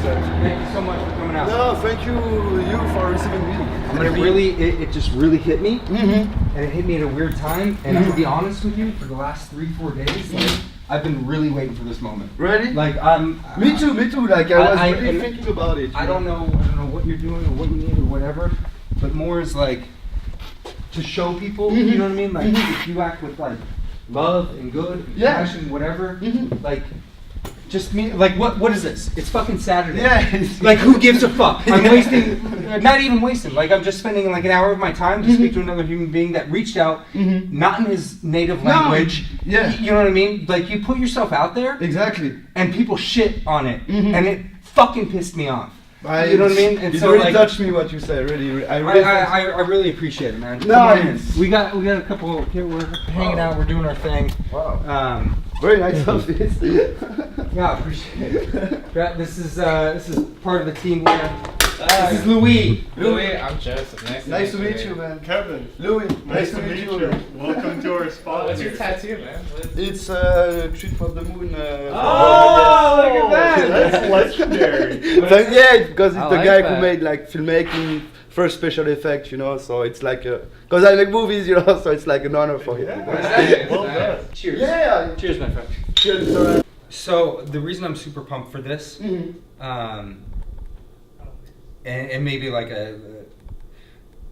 Thank you so much for coming out. No, thank you for receiving me. It just really hit me, and it hit me at a weird time. And to be honest with you, for the last 3-4 days, like, I've been really waiting for this moment. Really? Like Me too. Like I was really thinking about it. I don't know what you're doing or what you need or whatever, but more is like to show people. You know what I mean? Like if you act with like love and good, and passion, whatever. Like. Just me, like what is this? It's fucking Saturday. Yeah. Like who gives a fuck? I'm wasting, not even wasting. Like I'm just spending like an hour of my time to speak to another human being that reached out, not in his native language. Yeah. You know what I mean? Like you put yourself out there. Exactly. And people shit on it, and it fucking pissed me off. You know what I mean? And it so really like, touched me what you said. Really, I really appreciate it, man. No, we got a couple here. We're hanging out. We're doing our thing. Wow. Very nice office. Yeah, I appreciate it. This is part of the team here. This is Louis. Louis, I'm Joseph. Nice to meet you, man. Kevin. Louis, nice to meet you. Welcome to our spot. What's your tattoo, man? It's Trip of the Moon. Oh, look at that! That's legendary. Yeah, because it's the like guy that. who made like filmmaking, first special effects, you know. So it's like because I make movies, you know. So it's like an honor for him. Yeah. You know? Exactly. Well done. Cheers. Yeah. Cheers, my friend. Cheers. Alright. So the reason I'm super pumped for this, and maybe like a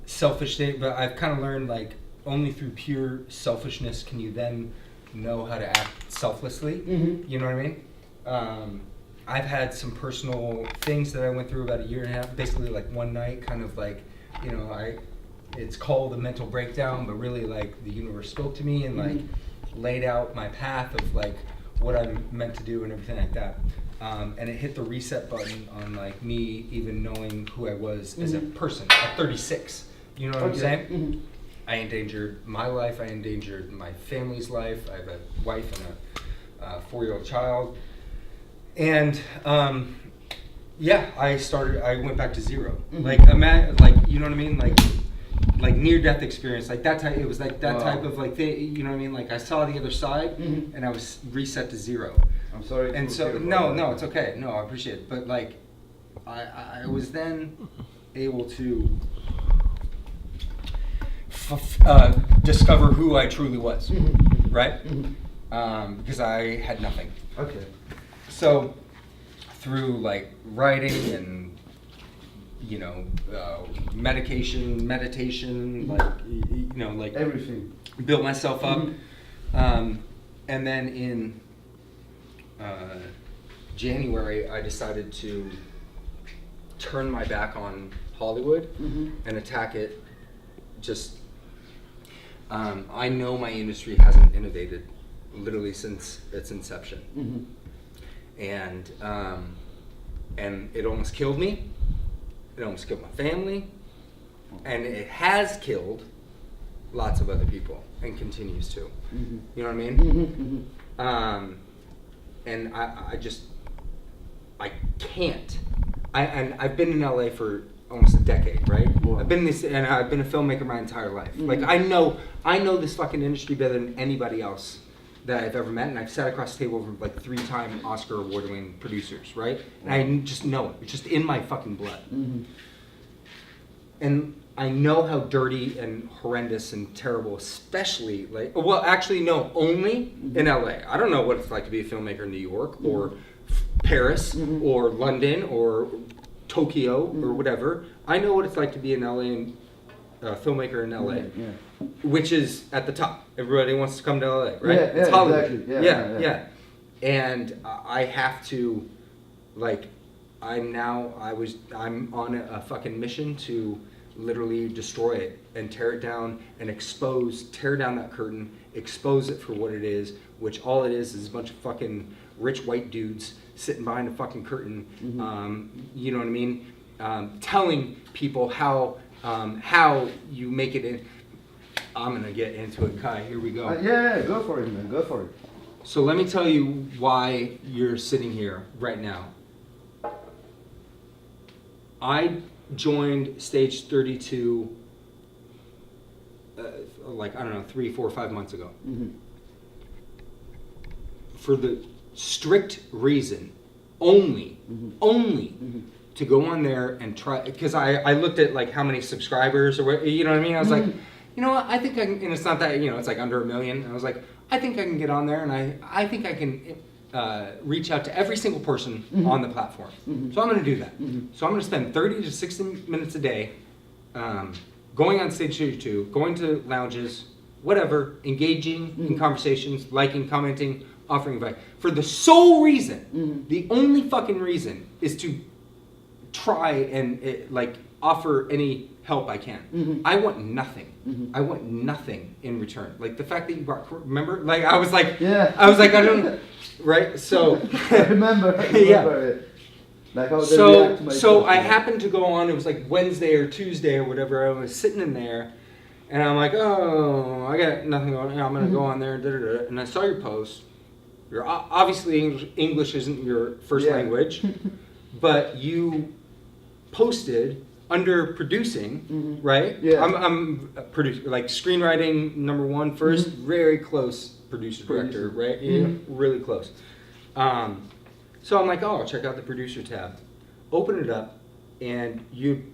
selfish thing, but I've kind of learned like only through pure selfishness can you then know how to act selflessly. You know what I mean? I've had some personal things that I went through about a year and a half, basically like one night, kind of like, you know, it's called a mental breakdown, but really like the universe spoke to me and like laid out my path of like what I'm meant to do and everything like that. And it hit the reset button on like me even knowing who I was as a person at 36. You know what I'm saying? I endangered my life, I endangered my family's life. I have a wife and a 4-year-old child. And yeah, I went back to zero. Like you know what I mean? Like near-death experience, like that type. It was like that type of like thing. You know what I mean? Like I saw the other side, and I was reset to zero. I'm sorry. And so no, it's okay. No, I appreciate it. But like, I was then able to discover who I truly was, right? Because I had nothing. Okay. So through like writing and you know, meditation, like, you know, like everything. Built myself up. And then in January, I decided to turn my back on Hollywood and attack it. Just, I know my industry hasn't innovated literally since its inception. And it almost killed me. It almost killed my family, and it has killed lots of other people and continues to. You know what I mean? And I can't. And I've been in LA for almost a decade, right? Wow. I've been a filmmaker my entire life. Like I know this fucking industry better than anybody else that I've ever met, and I've sat across the table from like 3-time Oscar award-winning producers, right? And I just know it. It's just in my fucking blood. And I know how dirty and horrendous and terrible, especially like, well, actually, no, only in LA. I don't know what it's like to be a filmmaker in New York or Paris or London or Tokyo or whatever. I know what it's like to be in LA and filmmaker in LA, which is at the top. Everybody wants to come to LA, right? It's Hollywood. Exactly. Yeah. And I have to, like, I'm on a fucking mission to literally destroy it and tear it down and tear down that curtain, expose it for what it is, which all it is a bunch of fucking rich white dudes sitting behind a fucking curtain, you know what I mean? Telling people how you make it in. I'm gonna get into it, Kai. Here we go. Yeah, go for it, man. Go for it. So let me tell you why you're sitting here right now. I joined Stage 32 like, I don't know, 3, 4, 5 months ago. For the strict reason, only to go on there and try, because I looked at like how many subscribers or what, you know what I mean? I was like, you know what, I think I can, and it's not that, you know, it's like under 1 million. And I was like, I think I can get on there, and I think I can reach out to every single person on the platform. So I'm going to do that. So I'm going to spend 30 to 60 minutes a day going on stage 32, going to lounges, whatever, engaging in conversations, liking, commenting, offering advice, for the sole reason, the only fucking reason, is to try and like offer any help I can. I want nothing. I want nothing in return. Like the fact that you brought, remember? Like I was like, I don't, right? So I remember it. Like how they react to my so stuff, I yeah. happened to go on. It was like Wednesday or Tuesday or whatever. I was sitting in there, and I'm like, oh, I got nothing on. I'm gonna go on there, and I saw your post. You're obviously English isn't your first language, but you posted under producing, right? Yeah. I'm producer, like screenwriting #1 first, very close producer director, right? Yeah, really close. So I'm like, oh, I'll check out the producer tab. Open it up, and you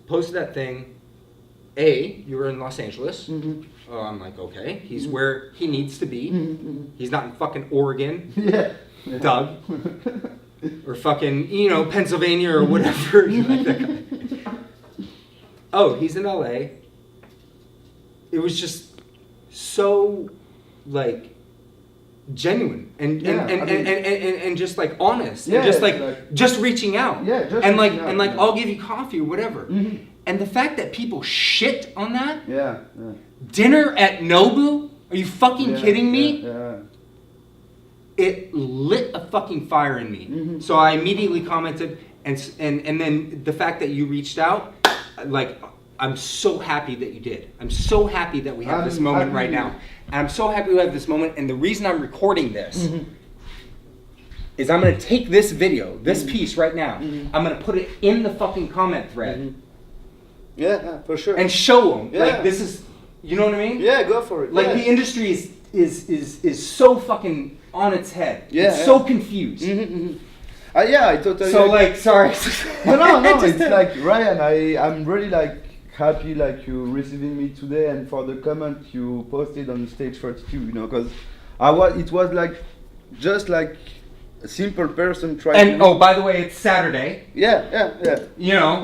posted that thing. You were in Los Angeles. I'm like, okay, he's where he needs to be. He's not in fucking Oregon, Doug, or fucking, you know, Pennsylvania or whatever. Like that guy. Oh, he's in LA. It was just so like genuine and just like honest, and just like just reaching out, and like I'll give you coffee or whatever. And the fact that people shit on that, dinner at Nobu, are you fucking kidding me? It lit a fucking fire in me. So I immediately commented, and then the fact that you reached out, like, I'm so happy that you did. I'm so happy that we have this moment right now. And I'm so happy we have this moment, and the reason I'm recording this is I'm gonna take this video, this piece right now, I'm gonna put it in the fucking comment thread. Yeah, for sure. And show them, like, this is, you know what I mean? Yeah, go for it. Like, the industry is so fucking on its head. It's so confused. I totally. So like, sorry. no, it's like, Ryan, I'm really like happy like you receiving me today, and for the comment you posted on stage 32, you know, because it was like just like a simple person trying. And oh, by the way, it's Saturday. Yeah. You know,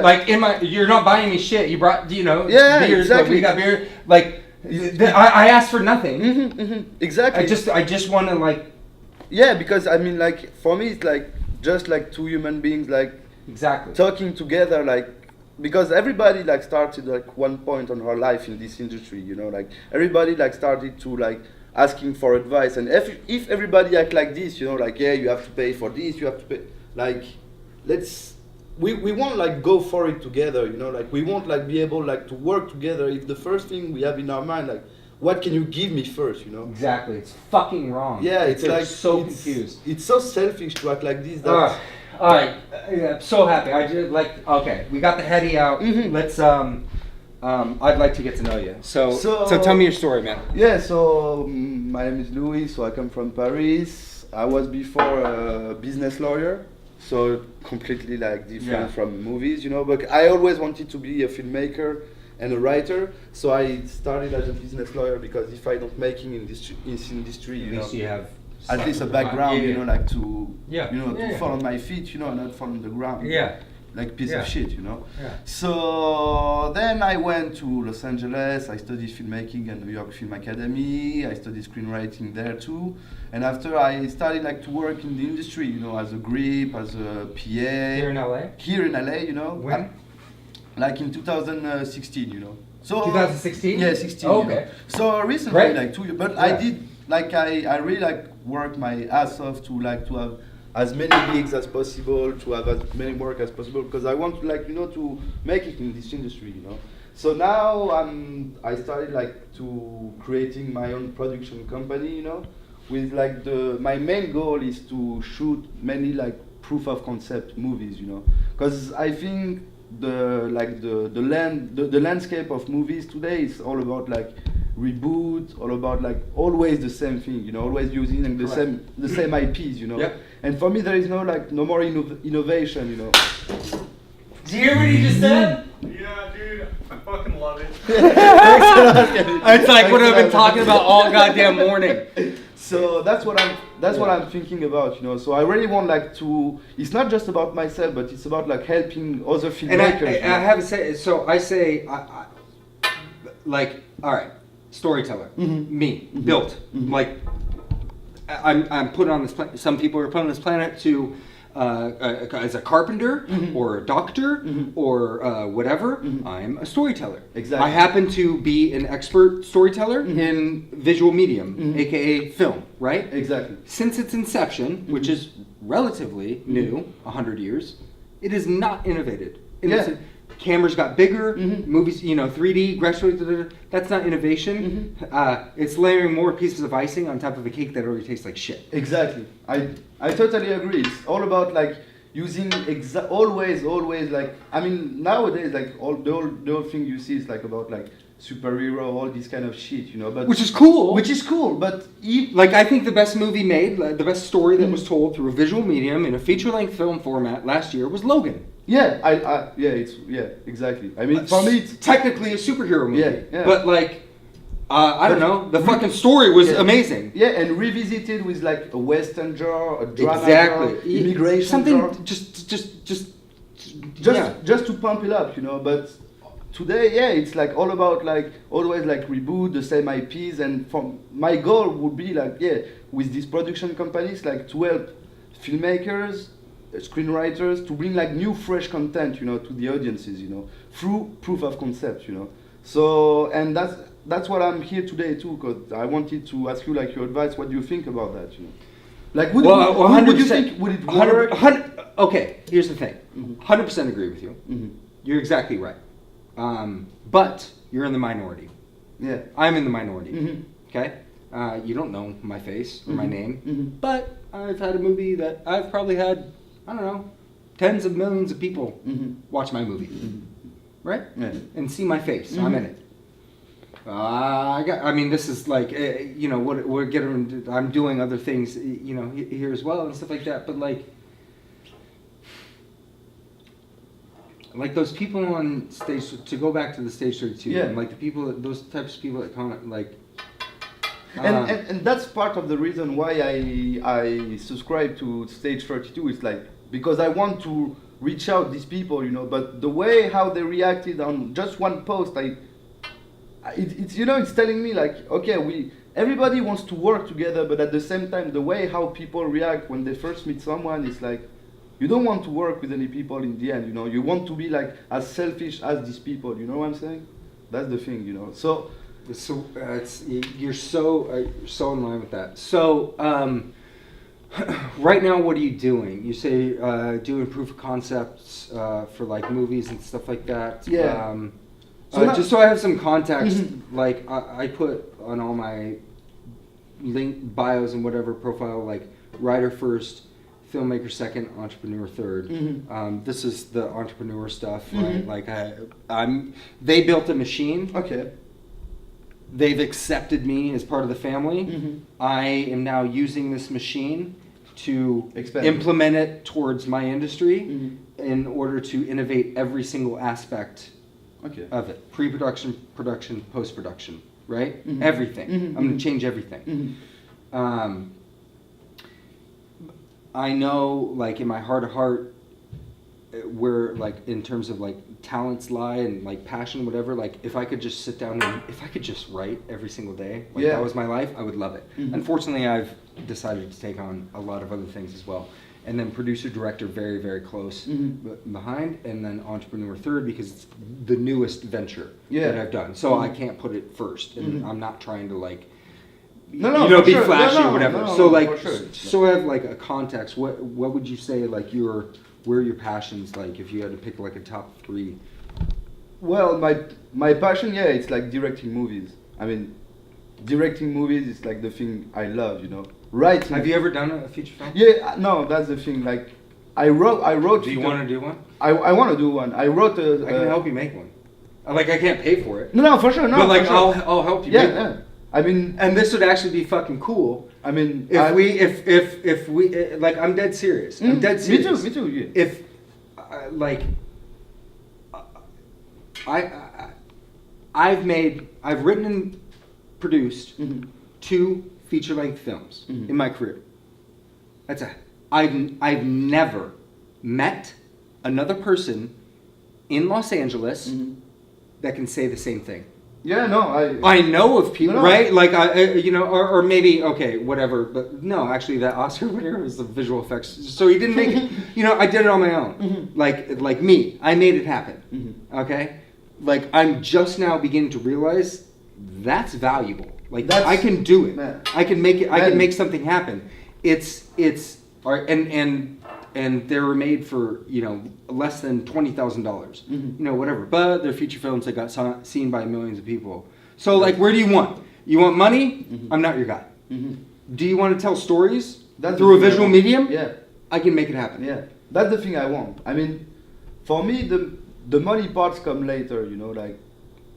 like, like you're not buying me shit. You brought, you know, beers, exactly. But we got beer. Like, I asked for nothing. Exactly. I just want to like. Yeah, because I mean, like, for me, it's like just like two human beings, like, talking together, like, because everybody like started like one point on her life in this industry, you know, like everybody like started to like asking for advice, and if everybody act like this, you know, like, yeah, you have to pay for this, you have to pay, like, we won't like go for it together, you know, like we won't like be able like to work together if the first thing we have in our mind, like, what can you give me first, you know? Exactly, it's fucking wrong. Yeah, it's like so confused. It's so selfish to act like this. All right, I'm so happy. I just like, okay, we got the heady out. Let's I'd like to get to know you. So tell me your story, man. Yeah, so my name is Louis. So I come from Paris. I was before a business lawyer, so completely like different from movies, you know. But I always wanted to be a filmmaker and a writer, so I started as a business lawyer, because if I don't make it in this industry, you know, you have at least a background, you know, like to to fall on my feet, you know, and not fall on the ground. Like piece of shit, you know. So then I went to Los Angeles. I studied filmmaking at New York Film Academy. I studied screenwriting there too. And after I started like to work in the industry, you know, as a grip, as a PA. Here in LA? Here in LA, you know. When? Like in 2016, you know. So 2016? Yeah, 16. Oh, you know. okay. So recently, like 2 years, but I did like I really like work my ass off to have as many gigs as possible, to have as many work as possible, because I want to like, you know, to make it in this industry, you know. So now I started like to creating my own production company, you know, with like my main goal is to shoot many like proof of concept movies, you know, because I think the landscape of movies today is all about like reboot, all about like always the same thing, you know, always using like, the same IPs, you know. Yeah. And for me, there is no more innovation, you know. Do you hear what he just said? Yeah, dude, I fucking love it. It's like what I've been talking about all goddamn morning. So that's what I'm thinking about, you know. So I really want like to. It's not just about myself, but it's about like helping other filmmakers. And I have to say, so I say, like, all right, storyteller, me, built, like, I'm put on this planet. Some people are put on this planet to. As a carpenter or a doctor or whatever, I'm a storyteller. Exactly. I happen to be an expert storyteller in visual medium, aka film, right? Exactly. Since its inception, which is relatively new, 100 years, it is not innovated. Cameras got bigger, movies, 3D, graphics, that's not innovation. It's layering more pieces of icing on top of a cake that already tastes like shit. Exactly. I totally agree. It's all about like using always like, I mean, nowadays like the old thing you see is like about like superhero, all this kind of shit, you know. But which is cool. But like I think the best movie made, the best story that was told through a visual medium in a feature-length film format last year was Logan. Yeah, exactly. I mean, for me, it's technically a superhero movie. Yeah. But like, I don't know, the fucking story was amazing. Yeah, and revisited with like a Western genre, a drama genre, immigration something genre. Just to pump it up, you know. But today, it's like all about like always like reboot the same IPs, and from my goal would be like with these production companies like to help filmmakers, screenwriters to bring like new fresh content, you know, to the audiences, you know, through proof of concept, you know. So and that's what I'm here today too, because I wanted to ask you like your advice. What do you think about that, you know? Like would you think would it work? Okay, here's the thing. 100% agree with you. You're exactly right. But you're in the minority. Yeah. I'm in the minority. Okay? You don't know my face or my name, but I've had a movie that I've probably had, I don't know, tens of millions of people watch my movie, right? Yeah. And see my face. I'm in it. I mean, this is like, you know, what we're getting. I'm doing other things, you know, here as well and stuff like that. But like those people on stage. To go back to the stage 32, and like the people, those types of people that comment, like. And that's part of the reason why I subscribe to Stage 32. It's like because I want to reach out these people, you know. But the way how they reacted on just one post, it's you know, it's telling me like, okay, everybody wants to work together, but at the same time, the way how people react when they first meet someone is like, you don't want to work with any people in the end, you know. You want to be like as selfish as these people. You know what I'm saying? That's the thing, you know. So. You're so in line with that. So right now, what are you doing? You say doing proof of concepts for like movies and stuff like that. Yeah. Just so I have some context, like I put on all my link bios and whatever profile, like writer first, filmmaker second, entrepreneur third. This is the entrepreneur stuff, right? Like they built a machine. Okay. They've accepted me as part of the family. I am now using this machine to implement it towards my industry in order to innovate every single aspect of it. Pre-production, production, post-production, right? Everything. I'm going to change everything. I know, like, in my heart of heart, where, like, in terms of, like, talents lie and, like, passion, whatever, like, if I could just sit down and, if I could just write every single day, like, that was my life, I would love it. Unfortunately, I've decided to take on a lot of other things as well. And then producer, director, very, very close behind, and then entrepreneur third, because it's the newest venture that I've done. So I can't put it first, and I'm not trying to, like, be flashy or whatever. So, like, so I have, like, a context. What would you say, like, where are your passions, like, if you had to pick, like, a top three? Well, my passion, it's like directing movies. I mean, directing movies is like the thing I love, you know. Writing. Have you ever done a feature film? Yeah, no, that's the thing. Like, I wrote. Do you want to do one? I want to do one. I wrote a. I can help you make one. Like I can't pay for it. No, for sure, no. But like for sure. I'll help you. Yeah, make yeah. one. I mean, And this would actually be fucking cool. I mean, If we like, I'm dead serious. I'm dead serious. Me too. Yeah. If like I've written and produced 2 feature-length films in my career. That's it. I've never met another person in Los Angeles that can say the same thing. Yeah, no, I know of people, No. right? Like you know, or maybe okay, whatever. But no, actually, that Oscar winner was the visual effects. So he didn't make it. You know, I did it on my own. Like me, I made it happen. Okay, like I'm just now beginning to realize that's valuable. Like I can do it. Man. I can make it. I Man. can make something happen. It's and they were made for, you know, less than $20,000. You know, whatever. But they're feature films that got seen by millions of people. So like, where do you want? You want money? I'm not your guy. Do you want to tell stories through a visual medium? Yeah. I can make it happen. Yeah, that's the thing I want. I mean, for me, the money parts come later. You know, like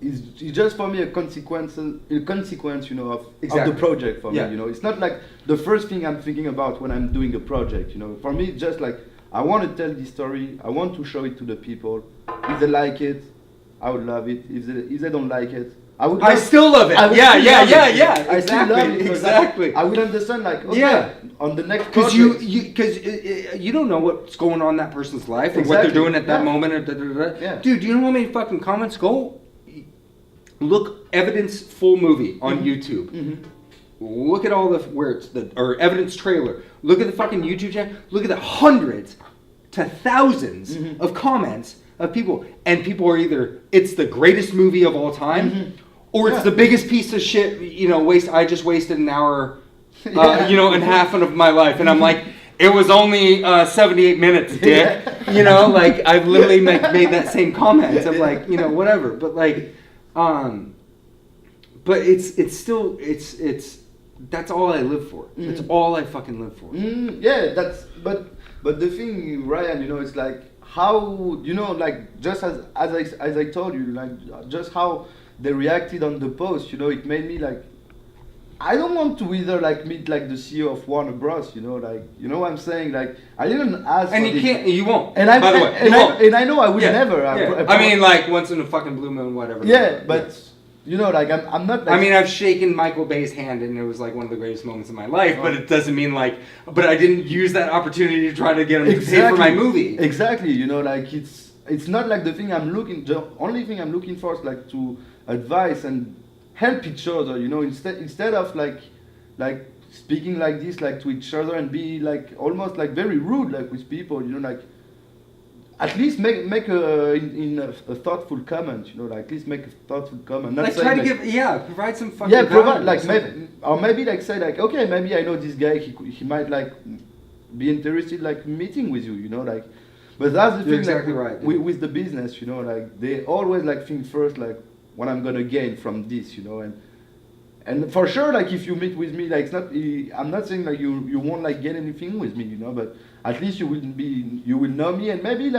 it's just for me a consequence, you know, of the project for me. You know, it's not like the first thing I'm thinking about when I'm doing a project. You know, for me, it's just like I want to tell this story. I want to show it to the people. If they like it, I would love it. If they don't like it, I still love it. Yeah. I still love it. Exactly. I would understand, like, okay, on the next because project. you don't know what's going on in that person's life or what they're doing at that moment or Dude, do you know how many fucking comments go? Look, evidence full movie on YouTube. Look at all the or evidence trailer. Look at the fucking YouTube channel. Look at the hundreds to thousands of comments of people, and people are either it's the greatest movie of all time, or it's the biggest piece of shit. You know, I just wasted an hour, you know, and half of my life, and I'm like, it was only 78 minutes, dick. You know, like I've literally made that same comment of like, you know, whatever, but like. But it's still that's all I live for. That's all I fucking live for. Yeah, but the thing, Ryan, you know, it's like how, you know, like just as I told you, like just how they reacted on the post, you know, it made me like I don't want to either like meet like the CEO of Warner Bros. You know, like you know what I'm saying. Like I didn't ask. And for you this. can't. You won't. And I, by the way, and I know I would never. I mean, like once in a fucking blue moon, whatever. Yeah, but you know, like I'm not. Like, I mean, I've shaken Michael Bay's hand, and it was like one of the greatest moments of my life. But it doesn't mean like. But I didn't use that opportunity to try to get him to pay for my movie. Exactly. You know, like it's not like the thing I'm looking. The only thing I'm looking for is like to advise and help each other. You know, instead of like speaking like this, like to each other, and be like almost like very rude, like with people, you know, like at least make a thoughtful comment, you know, like at least make a thoughtful comment. Not like saying, try to like, give, provide some fucking provide like something. maybe like say like, okay, maybe I know this guy, he might like be interested like meeting with you, you know, like. But that's the thing, exactly like, right. with the business, you know, like they always like think first like what I'm gonna gain from this, you know, and for sure, like if you meet with me, like it's not. I'm not saying like you won't like get anything with me, you know. But at least you will know me, and maybe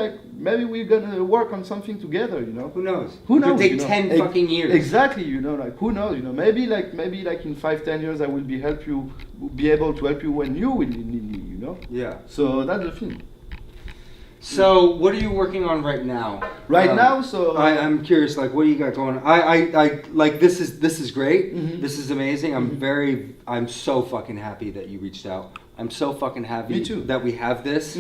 we're gonna work on something together, you know. Who knows? Who knows? It could take you know? 10 fucking years. Exactly, you know. Like who knows? You know. Maybe like in 5-10 years, I will be able to help you when you will need me, you know. Yeah. So that's the thing. So what are you working on right now? Right now, so I'm curious. Like, what do you got going on? I like this is great. This is amazing. I'm so fucking happy that you reached out. I'm so fucking happy Me too. that we have this,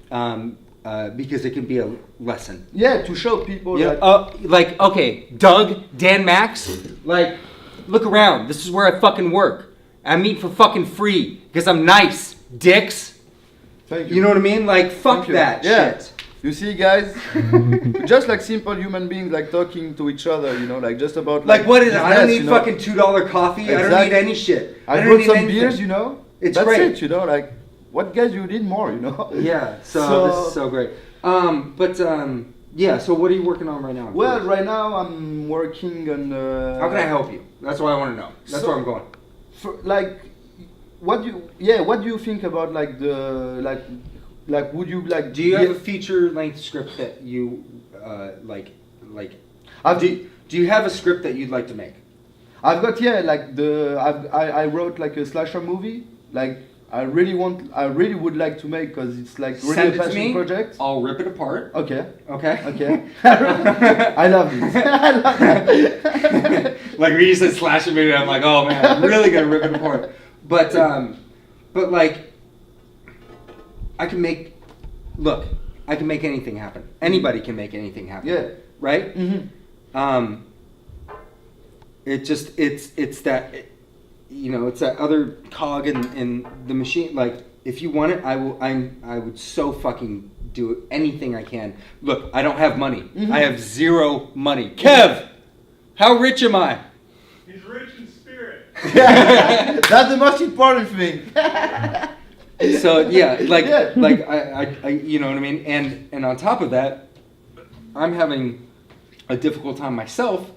because it can be a lesson. Yeah, to show people. Yeah. Like okay, Doug, Dan, Max. Like, look around. This is where I fucking work. I meet for fucking free because I'm nice, dicks. Thank you. You know what I mean? Like, fuck that shit. You see, guys, just like simple human beings, like talking to each other, you know, like just about like what is it? I don't need you know? fucking $2 coffee. Exactly. I don't need any shit. I don't brought need some anything. beers, you know. It's That's great. it, you know. Like, what guys you need more, you know? Yeah. So this is so great. Yeah. So what are you working on right now? Well, right now I'm working on. How can I help you? That's what I want to know. That's where I'm going. What do you think about like the would you like? Do you have a feature length script that you like? Do you have a script that you'd like to make? I've got I wrote like a slasher movie. Like I really would like to make because it's like really Send a it to passion me. project. I'll rip it apart. Okay. Okay. I love this. I love that. Like when you said slasher movie, I'm like, oh man, I'm really gonna rip it apart. But like, I can make anything happen. Anybody can make anything happen. Yeah. Right. Mm-hmm. It's that, it's that other cog in the machine. Like, if you want it, I would so fucking do anything I can. Look, I don't have money. Mm-hmm. I have zero money. Kev, how rich am I? He's rich in spirit. That's the most important thing. So yeah, like I you know what I mean? And on top of that, I'm having a difficult time myself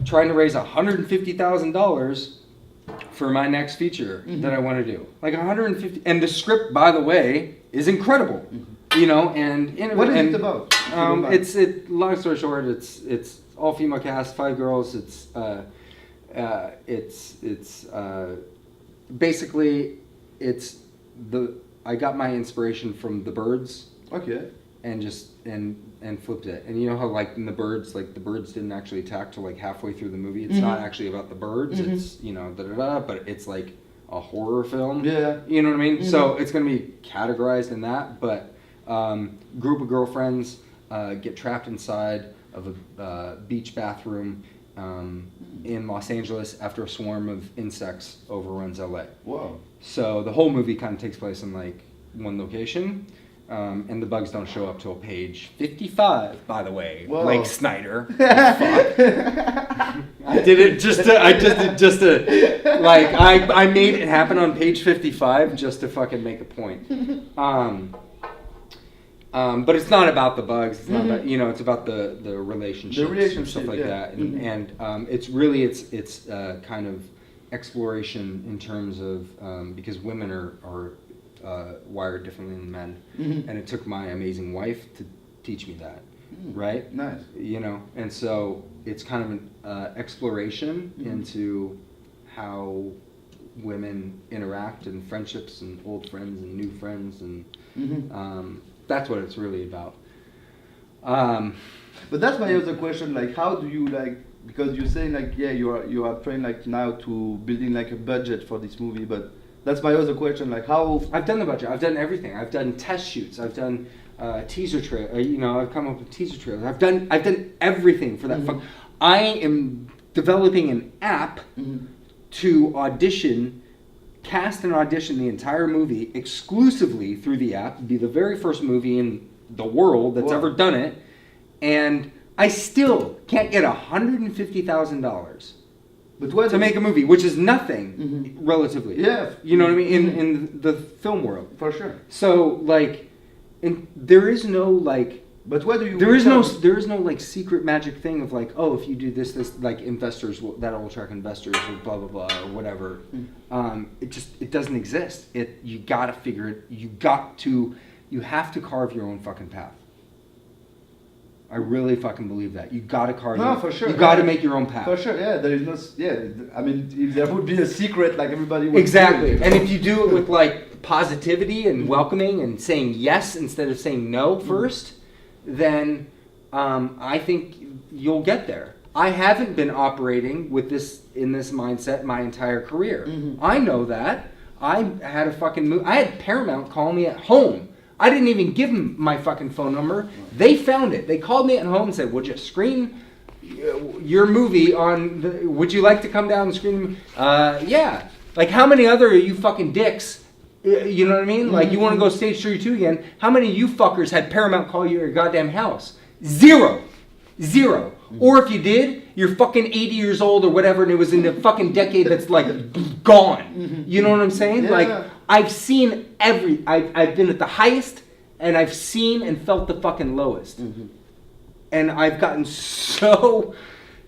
trying to raise $150,000 for my next feature that I want to do. Like 150, and the script, by the way, is incredible. And What is it about? Long story short, it's all female cast, 5 girls. Basically I got my inspiration from The Birds. Okay. And flipped it. And you know how like in The Birds, like the birds didn't actually attack till like halfway through the movie. It's not actually about the birds. It's but it's like a horror film. Yeah. You know what I mean? So it's gonna be categorized in that. But group of girlfriends get trapped inside of a beach bathroom in Los Angeles after a swarm of insects overruns LA. Wow. So the whole movie kind of takes place in like one location. And the bugs don't show up till page 55, by the way. Whoa. Blake Snyder. Fuck. I did it I made it happen on page 55 just to fucking make a point. But it's not about the bugs. It's not about, it's about the relationships and stuff like that. And it's really, it's kind of exploration in terms of, because women are wired differently than men, and it took my amazing wife to teach me that, right? Nice. And so it's kind of an exploration into how women interact in friendships and old friends and new friends, and that's what it's really about. But that's my other question. Like, how do you because you're saying like, yeah, you are trying like now to building like a budget for this movie, but that's my other question. Like, how? I've done the budget. I've done everything. I've done test shoots. I've done teaser trail. I've come up with teaser trailers. I've done everything for that. I am developing an app to audition, cast and audition the entire movie exclusively through the app. It'd be the very first movie in the world that's ever done it, and I still can't get $150,000. But to make a movie, which is nothing relatively. Yeah. You know what I mean? In the film world. For sure. So there is no like. But what do you? There is no like secret magic thing of like, oh, if you do this like investors that'll attract investors or blah blah blah or whatever. It doesn't exist. You gotta figure it. You have to carve your own fucking path. I really fucking believe that. You gotta carve. For sure. You gotta make your own path. For sure. Yeah. There is no. Yeah. I mean, if there would be a secret, like everybody would. Exactly. And if you do it with like positivity and welcoming and saying yes instead of saying no first, then I think you'll get there. I haven't been operating in this mindset my entire career. I know that. I had a fucking I had Paramount call me at home. I didn't even give them my fucking phone number. They found it. They called me at home and said, "Would you screen your movie on? Would you like to come down and screen?" Yeah. Like, how many other you fucking dicks? You know what I mean? Like, you want to go Stage 32 again? How many of you fuckers had Paramount call you at your goddamn house? Zero. Or if you did, you're fucking 80 years old or whatever, and it was in the fucking decade that's like gone. You know what I'm saying? Yeah. Like, I've seen I've been at the highest, and I've seen and felt the fucking lowest. And I've gotten so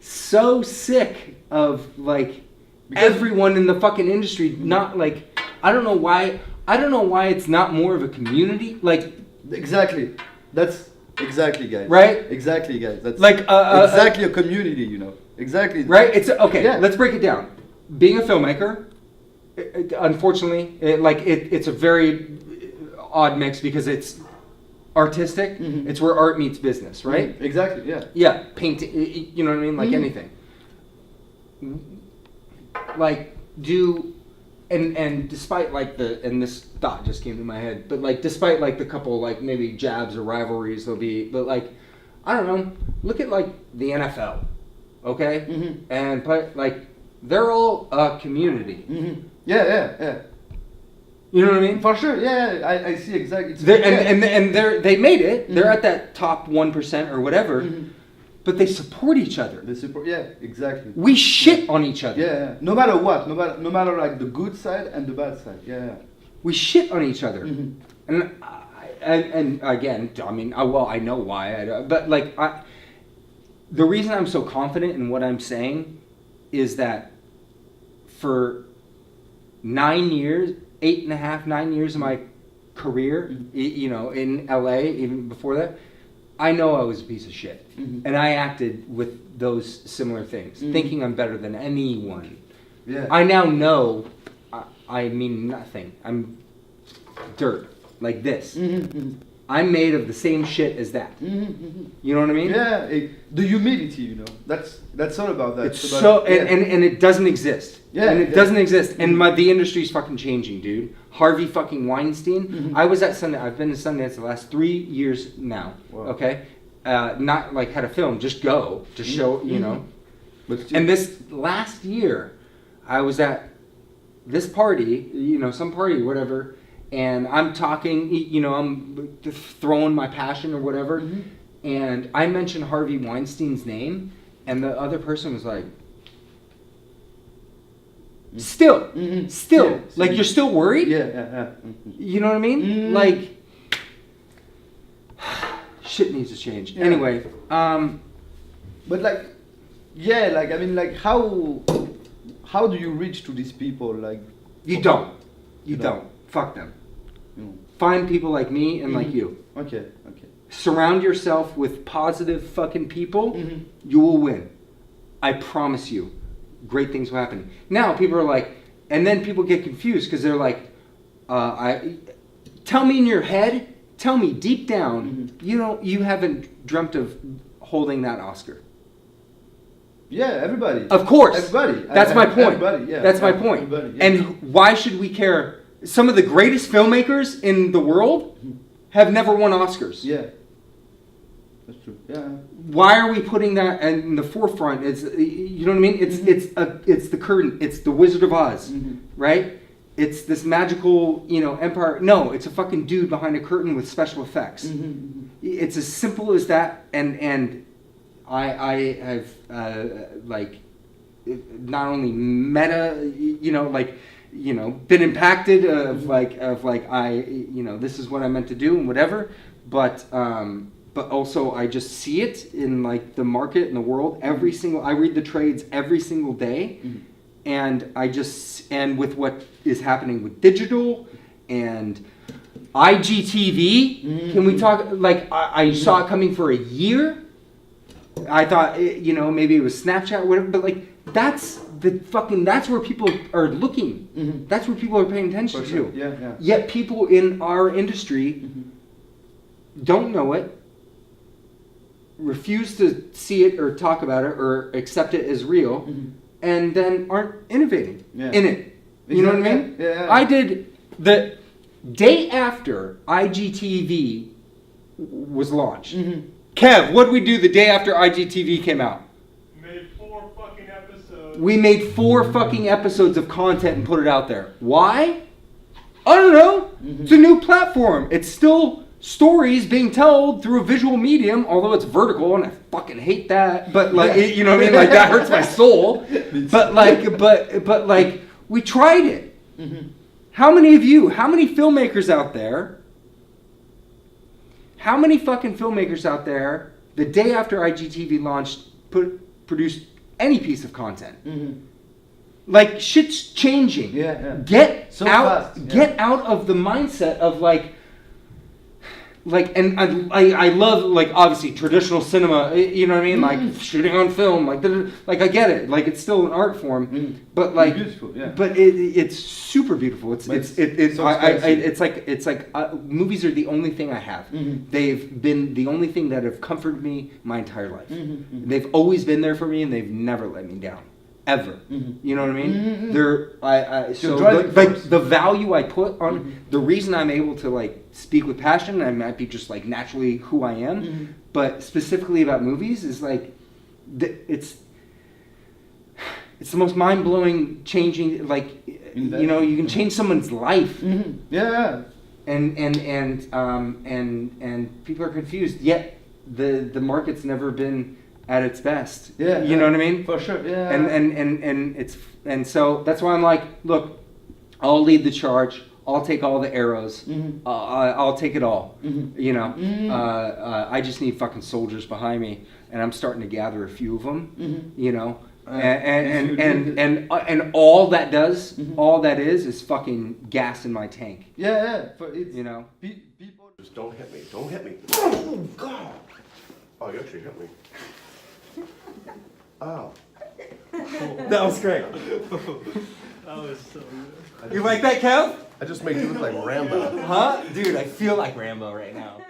sick of like everyone in the fucking industry not like, I don't know why it's not more of a community. Like, exactly. That's Exactly, guys. Right? Exactly, guys. That's Like exactly a community, you know. Exactly. Right? It's okay. Yeah. Let's break it down. Being a filmmaker, unfortunately, it's a very odd mix because it's artistic. Mm-hmm. It's where art meets business, right? Mm-hmm. Exactly. Yeah. Yeah, painting. You know what I mean? Like anything. Like and despite like this thought just came to my head, but like despite like the couple like maybe jabs or rivalries there'll be, but like I don't know. Look at like the NFL, okay? Mm-hmm. And like they're all a community. Mm-hmm. Yeah. You know what I mean? For sure. Yeah. I see exactly. And they made it. Mm-hmm. They're at that top 1% or whatever. Mm-hmm. But they support each other. They support, yeah, exactly. We shit on each other. Yeah. No matter what, no matter like the good side and the bad side. Yeah. We shit on each other, Mm-hmm. and again, I mean, I know why, but like, the reason I'm so confident in what I'm saying is that for 9 years, 9 years of my career, you know, in LA, even before that, I know I was a piece of shit. Mm-hmm. And I acted with those similar things, thinking I'm better than anyone. Yeah. I now know I mean nothing. I'm dirt, like this. Mm-hmm. I'm made of the same shit as that. Mm-hmm. You know what I mean? Yeah, the humility, you know. That's all about that. It's about, and it doesn't exist. Yeah, and it doesn't exist. And the industry's fucking changing, dude. Harvey fucking Weinstein. Mm-hmm. I was at Sundance. I've been to Sundance the last 3 years now. Wow. Okay, not like had a film. Just go to show, you know. And this last year, I was at this party, you know, some party, whatever. And I'm talking, you know, I'm throwing my passion or whatever. Mm-hmm. And I mentioned Harvey Weinstein's name, and the other person was like, still, yeah, like you're still worried? Yeah. Mm-hmm. You know what I mean? Mm-hmm. Like, shit needs to change. Yeah. Anyway, but like, yeah, like, I mean, like, how do you reach to these people? Like, you don't. Fuck them. Find people like me and like you. Okay. Surround yourself with positive fucking people. You will win. I promise you. Great things will happen. Now people are like, and then people get confused because they're like, tell me in your head, tell me deep down, you haven't dreamt of holding that Oscar. Yeah, everybody. Of course. Everybody. That's my point. Everybody, yeah. That's my point. Yeah. And why should we care? Some of the greatest filmmakers in the world have never won Oscars. Yeah. That's true. Yeah. Why are we putting that in the forefront? It's, you know what I mean? It's the curtain. It's the Wizard of Oz, right? It's this magical, you know, empire. No, it's a fucking dude behind a curtain with special effects. It's as simple as that. And I have like not only meta, you know, like, you know, been impacted of like you know, this is what I meant to do and whatever, but also I just see it in like the market in the world I read the trades every single day, and and with what is happening with digital and IGTV, can we talk, like I saw it coming for a year. I thought, you know, maybe it was Snapchat or whatever, but like that's where people are looking. That's where people are paying attention to. Yeah. Yet people in our industry don't know it, refuse to see it or talk about it or accept it as real, and then aren't innovating in it. You know what I mean? Yeah. I did the day after IGTV was launched. Kev, what did we do the day after IGTV came out? Made 4 fucking episodes. We made 4 fucking episodes of content and put it out there. Why? I don't know. It's a new platform. It's still stories being told through a visual medium, although it's vertical, and I fucking hate that. But like, you know what I mean? Like that hurts my soul. But like, we tried it. How many filmmakers out there? How many fucking filmmakers out there, the day after IGTV launched, produced any piece of content? Like, shit's changing. Yeah. Get So out. fast. Get out of the mindset of like like, and I love, like, obviously traditional cinema, you know what I mean, like shooting on film, like I get it, like it's still an art form, but like, beautiful, yeah. but it's super beautiful. It's like movies are the only thing I have. They've been the only thing that have comforted me my entire life. They've always been there for me, and they've never let me down. Ever, you know what I mean? The value I put on the reason I'm able to like speak with passion, I might be just like naturally who I am, but specifically about movies is like it's the most mind blowing, changing, like you know, you can change someone's life. Yeah. And people are confused. Yet the market's never been at its best. Yeah. You know what I mean? For sure. Yeah. And so that's why I'm like, look, I'll lead the charge. I'll take all the arrows. I'll take it all. You know, I just need fucking soldiers behind me, and I'm starting to gather a few of them. You know, and all that does, all that is fucking gas in my tank. Yeah. It's, you know, people just don't hit me. Don't hit me. Oh God! Oh, you actually hit me. Oh. that was great. That was so good. You like that, Kev? I just made you look like Rambo. Huh? Dude, I feel like Rambo right now.